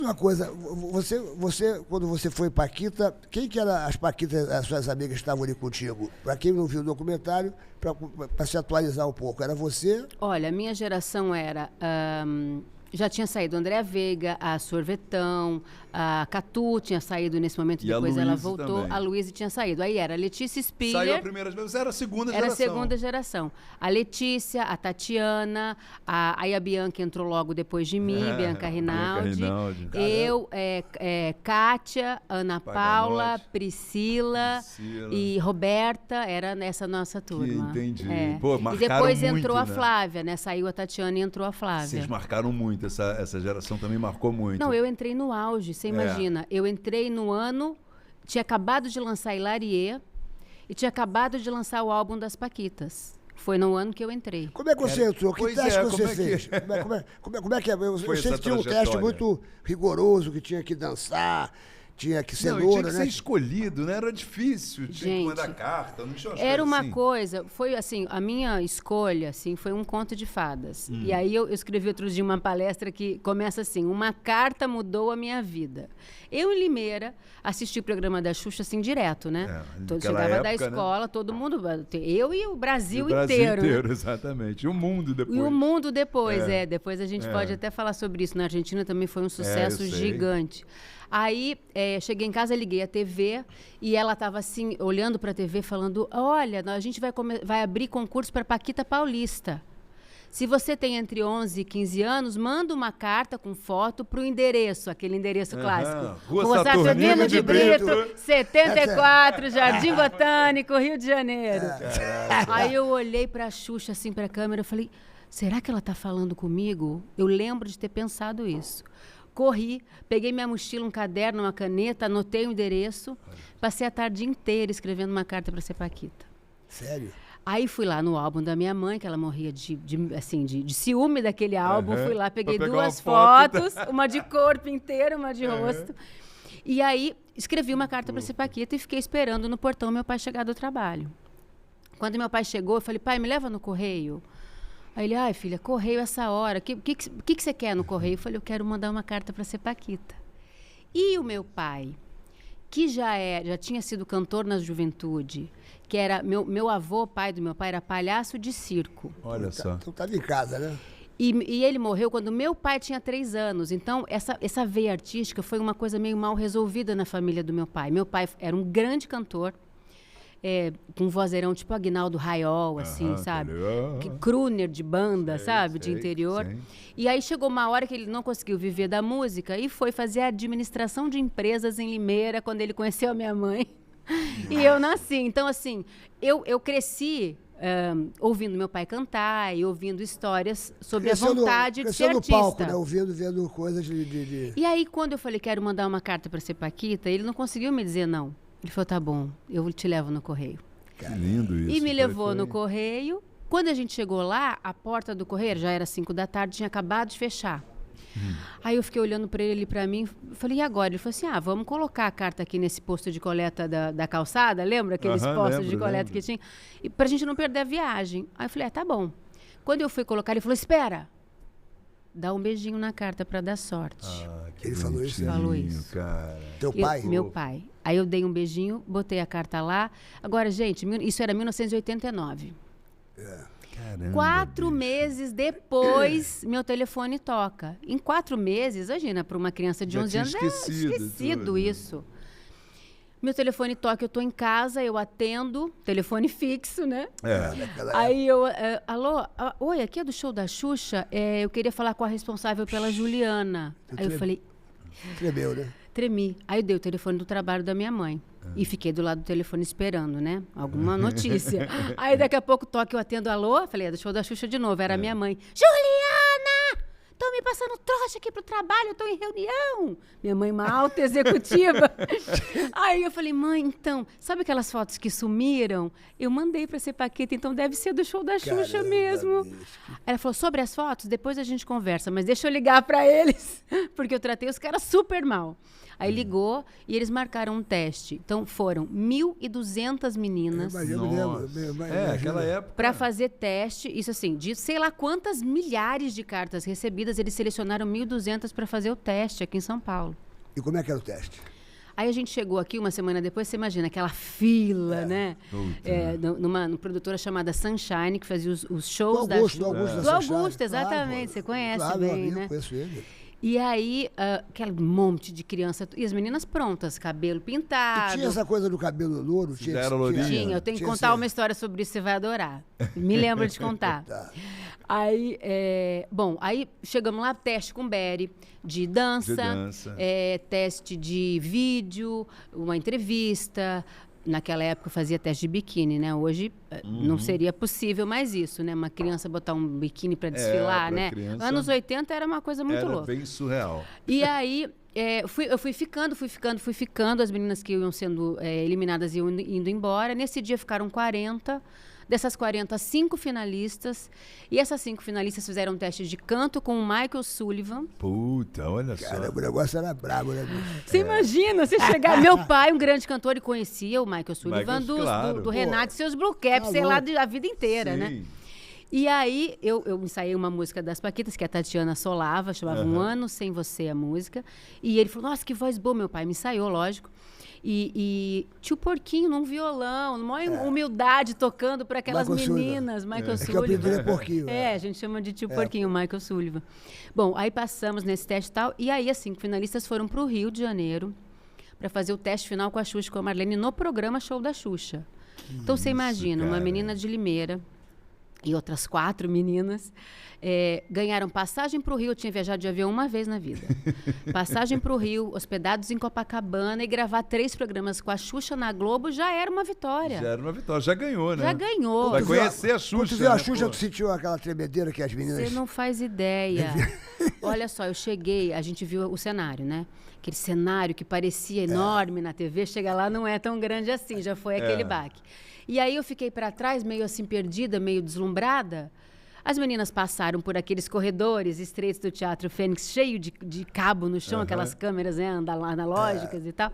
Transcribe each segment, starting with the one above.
Uma coisa, quando você foi Paquita, quem que eram as Paquitas, as suas amigas que estavam ali contigo? Para quem não viu o documentário, para se atualizar um pouco, era você? Olha, a minha geração era... já tinha saído a Andréa Veiga, a Sorvetão, a Catu tinha saído nesse momento, E depois a ela Luíse voltou, também. a Luíse tinha saído. Aí era a Letícia Spiller. Saiu a primeira vez, era a segunda Era a geração. segunda geração. A Letícia, a Tatiana, aí a Bianca entrou logo depois de mim, Bianca Rinaldi. Eu, Kátia, Ana Paula, Priscila e Roberta, era nessa nossa turma. Entendi. É. Pô, e marcaram depois muito, entrou a né? Flávia, né? Saiu a Tatiana e entrou a Flávia. Vocês marcaram muito, essa geração também marcou muito. Não, eu entrei no auge, você imagina. Eu entrei no ano, tinha acabado de lançar Hilarie e tinha acabado de lançar o álbum das Paquitas. Foi no ano que eu entrei. Como é que você entrou? Que Pois teste é, você como é que- fez? Como é que é? Eu Foi sei essa que tinha um teste trajetória? muito rigoroso, que tinha que dançar, tinha que ser Não, e tinha loura, que né? ser escolhido, né? Era difícil, tinha que Gente, mandar carta, não tinha umas Era coisas uma assim. coisa, foi assim, a minha escolha, assim, foi um conto de fadas. E aí eu escrevi outro dia uma palestra que começa assim, uma carta mudou a minha vida. Eu, em Limeira, assisti o programa da Xuxa, assim, direto, né? naquela Chegava da época, né? escola, todo mundo, eu e o Brasil, O Brasil inteiro. inteiro, exatamente. E o mundo depois. E o mundo depois, depois a gente pode até falar sobre isso. Na Argentina também foi um sucesso eu sei. gigante. Aí, cheguei em casa, liguei a TV e ela estava assim, olhando para a TV, falando, olha, a gente vai abrir concurso para Paquita Paulista. Se você tem entre 11 e 15 anos, manda uma carta com foto para o endereço, aquele endereço clássico. Rua Saturnino de Brito, 74, Jardim Botânico, Rio de Janeiro. Aí eu olhei para a Xuxa, assim, para a câmera, e falei, será que ela está falando comigo? Eu lembro de ter pensado isso. Corri, peguei minha mochila, um caderno, uma caneta, anotei o endereço, passei a tarde inteira escrevendo uma carta para ser Paquita. Sério? Aí fui lá no álbum da minha mãe, que ela morria de ciúme daquele álbum. Fui lá, peguei Pra pegar duas uma foto. fotos, uma de corpo inteiro, uma de rosto. E aí escrevi uma carta para ser Paquita e fiquei esperando no portão meu pai chegar do trabalho. Quando meu pai chegou, eu falei, pai, me leva no correio. Aí ele, ai, filha, correio essa hora. O que você quer no correio? Eu falei, eu quero mandar uma carta para ser Paquita. E o meu pai, que já tinha sido cantor na juventude, que era meu avô, pai do meu pai, era palhaço de circo. Olha só. Então estava em casa, né? E ele morreu quando meu pai tinha 3 anos. Então, essa veia artística foi uma coisa meio mal resolvida na família do meu pai. Meu pai era um grande cantor, com um vozeirão tipo Aguinaldo Raiol, assim, sabe? Crooner de banda, sabe? De interior. sei. E aí chegou uma hora que ele não conseguiu viver da música e foi fazer administração de empresas em Limeira, quando ele conheceu a minha mãe. E eu nasci. Então, assim, eu cresci ouvindo meu pai cantar e ouvindo histórias sobre a vontade de ser no artista. palco, né? Vendo coisas de... E aí, quando eu falei, quero mandar uma carta para ser Paquita, ele não conseguiu me dizer não. Ele falou, tá bom, eu te levo no correio. Que lindo isso. E me levou no correio. Quando a gente chegou lá, a porta do correio, já era 5 da tarde, tinha acabado de fechar. Aí eu fiquei olhando para ele, para mim, falei, e agora? Ele falou assim, vamos colocar a carta aqui nesse posto de coleta da calçada, lembra aqueles postos de coleta que tinha? E pra gente não perder a viagem. Aí eu falei, tá bom. Quando eu fui colocar, ele falou, espera, dá um beijinho na carta para dar sorte. Ele falou isso? Falou isso. Cara. Teu pai? Meu pai. Aí eu dei um beijinho, botei a carta lá. Agora, gente, isso era 1989. Caramba, 4 bicho. meses depois, meu telefone toca. Em 4 meses, imagina, para uma criança de Já 11 tinha anos, esquecido tudo. isso. Meu telefone toca, eu estou em casa, eu atendo, telefone fixo, né? Aí eu, alô, oi, aqui é do show da Xuxa, eu queria falar com a responsável pela Juliana. Aí eu falei... Tremeu, né? Tremi. Aí eu dei o telefone do trabalho da minha mãe. E fiquei do lado do telefone esperando, né? Alguma notícia. Aí daqui a pouco toque, eu atendo, alô? Falei, é do show da Xuxa de novo. Era a minha mãe. Juliana! Estão me passando trouxa aqui pro trabalho, eu tô em reunião. Minha mãe, uma alta executiva. Aí eu falei, mãe, então, sabe aquelas fotos que sumiram? Eu mandei pra ser Paquita, então deve ser do show da Xuxa Caramba, mesmo. bicho. Ela falou, sobre as fotos, depois a gente conversa, mas deixa eu ligar pra eles, porque eu tratei os caras super mal. Aí ligou e eles marcaram um teste. Então foram 1.200 meninas Mas eu me lembro. Aquela época. para fazer teste, isso assim, de sei lá quantas milhares de cartas recebidas. escolhidas, eles selecionaram 1.200 para fazer o teste aqui em São Paulo. E como é que era o teste? Aí a gente chegou aqui uma semana depois, você imagina, aquela fila, né? Numa produtora chamada Sunshine, que fazia os shows da Xuxa. Do Augusto, Do da Augusto, Sunshine. exatamente, você conhece bem, amigo, né? Conheço ele. E aí, aquele monte de criança, e as meninas prontas, cabelo pintado. E tinha essa coisa do cabelo louro? Era lourinha? Tinha, eu tenho que contar uma história sobre isso, você vai adorar. Me lembro de contar. Tá. Aí, aí chegamos lá, teste com Berry, de dança, teste de vídeo, uma entrevista. Naquela época eu fazia teste de biquíni, né? Hoje não seria possível mais isso, né? Uma criança botar um biquíni para desfilar, né? Criança, Anos 80 era uma coisa muito era louca. bem surreal. E aí, eu fui ficando, as meninas que iam sendo eliminadas iam indo embora. Nesse dia ficaram 40. Dessas 40, 5 finalistas. E essas 5 finalistas fizeram um teste de canto com o Michael Sullivan. Puta, olha só. Cara, o negócio era brabo, né? Você imagina, você chegar... Meu pai, um grande cantor, e conhecia o Michael Sullivan claro. do Renato e seus Blue Caps, sei lá, a vida inteira, né? E aí, eu ensaiei uma música das Paquitas, que a Tatiana solava, chamava Um Ano Sem Você, a música. E ele falou, nossa, que voz boa, meu pai me ensaiou, lógico. E tio Porquinho num violão, numa humildade, tocando para aquelas Michael meninas. Sullivan. Michael É que o Sullivan. apelido dele é Porquinho. A gente chama de tio Porquinho, Michael Sullivan. Bom, aí passamos nesse teste e tal, e aí as 5 finalistas foram para o Rio de Janeiro para fazer o teste final com a Xuxa e com a Marlene no programa Show da Xuxa. Então você imagina, uma menina de Limeira e outras 4 meninas ganharam passagem para o Rio. Eu tinha viajado de avião uma vez na vida. Passagem para o Rio, hospedados em Copacabana, e gravar 3 programas com a Xuxa na Globo já era uma vitória. Já era uma vitória, já ganhou, né? Já ganhou. Vai conhecer a Xuxa. Quando tu viu a né, Xuxa, pô? tu sentiu aquela tremedeira que as meninas... Você não faz ideia. Olha só, eu cheguei, a gente viu o cenário, né? Aquele cenário que parecia enorme na TV, chega lá, não é tão grande assim, já foi aquele baque. E aí eu fiquei para trás, meio assim perdida, meio deslumbrada. As meninas passaram por aqueles corredores estreitos do Teatro Fênix, cheio de cabo no chão, aquelas câmeras analógicas e tal.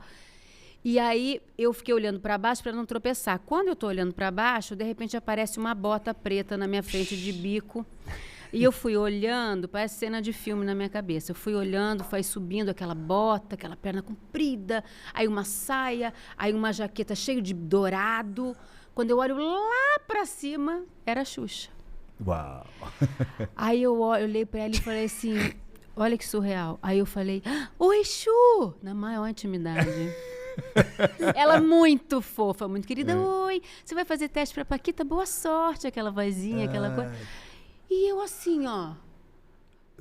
E aí eu fiquei olhando para baixo para não tropeçar. Quando eu estou olhando para baixo, de repente aparece uma bota preta na minha frente de bico. E eu fui olhando, parece cena de filme na minha cabeça. Eu fui olhando, foi subindo aquela bota, aquela perna comprida, aí uma saia, aí uma jaqueta cheia de dourado. Quando eu olho lá para cima, era a Xuxa. Uau! Aí eu olhei para ela e falei assim, olha que surreal. Aí eu falei, oi, Xu! Na maior intimidade. Ela muito fofa, muito querida. Oi, você vai fazer teste para Paquita? Boa sorte, aquela vozinha, aquela coisa. E eu assim, ó,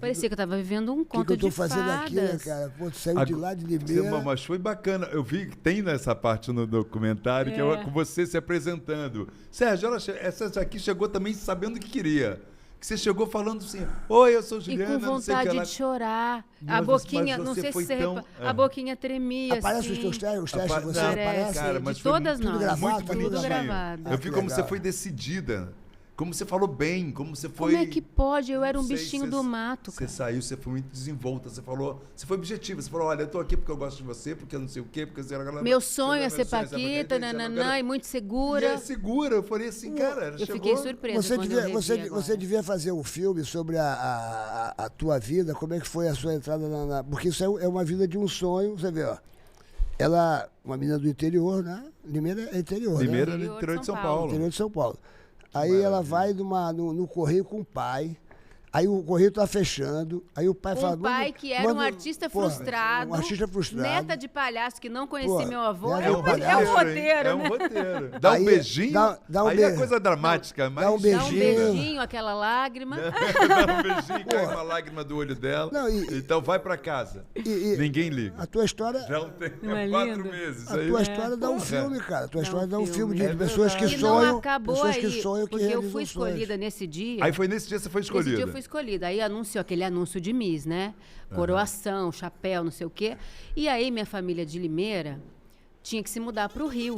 parecia que eu tava vivendo um conto de fadas. O que eu tô fazendo aqui, né, cara? Pô, tu saiu de lá de Limeira. Mas foi bacana. Eu vi que tem nessa parte no documentário, que é com você se apresentando. Sérgio, essa aqui chegou também sabendo o que queria. Que você chegou falando assim, oi, eu sou Juliana, e com não sei o que vontade ela... de chorar. Mas A boquinha, mas não sei se tão... a boquinha tremia, Aparece assim. os testes de você? Aparece, cara, mas de foi todas tudo nós. gravado, muito tudo tudo bonitinho. gravado. Eu vi como você foi decidida. Como você falou bem, como você foi... Como é que pode? Eu era um Não sei, bichinho do mato, Você cara. saiu, você foi muito desenvolta, você falou... Você foi objetiva, você falou, olha, eu tô aqui porque eu gosto de você, porque eu não sei o quê, porque você... Meu sonho é ser Paquita, nananã, e muito segura. E é segura, eu falei assim, cara, Eu chegou... fiquei surpresa quando eu revi Você agora. devia fazer um filme sobre a tua vida, como é que foi a sua entrada na... Porque isso é uma vida de um sonho, você vê, ó. Ela, uma menina do interior, né? Limeira é interior, Limeira né? no interior de São Paulo. Interior de São Paulo. Aí ela vai no correio com o pai. Aí o correio tá fechando. Aí o pai fala... Um pai que era um artista frustrado. Um artista frustrado. Neta de palhaço que não conhecia Porra, meu avô. neta É de um palhaço, roteiro, É um né? roteiro. Dá um Aí, beijinho, dá um aí é beijo. coisa dramática. Mas... Dá um Dá beijinho. um beijinho, aquela lágrima. Dá um beijinho, cai uma lágrima do olho dela. Não, Então vai pra casa. E Ninguém liga. a tua história... Já tem Não é 4 lindo? meses. A aí. tua história dá um Porra. filme, cara. A tua história dá um um filme filme. de pessoas que E sonham. não acabou Pessoas aí, que sonham, que porque eu realizam fui sonhos. escolhida nesse dia. Aí foi nesse dia que você foi escolhida. Nesse dia eu fui escolhida. Aí anunciou aquele anúncio de Miss, né? Coroação, chapéu, não sei o quê. E aí minha família de Limeira tinha que se mudar para o Rio.